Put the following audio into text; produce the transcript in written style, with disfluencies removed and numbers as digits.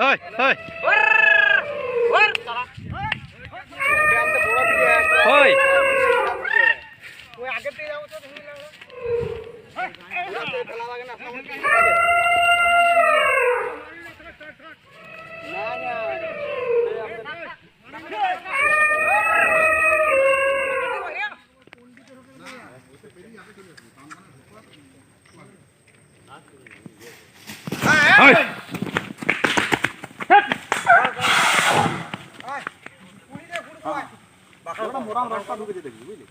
ওই ওই ওই ওই আগের থেকে যাবো তো তুমি খেলা লাগে না মোরাম রাস্তা ঢুকে দেখবি বুঝলি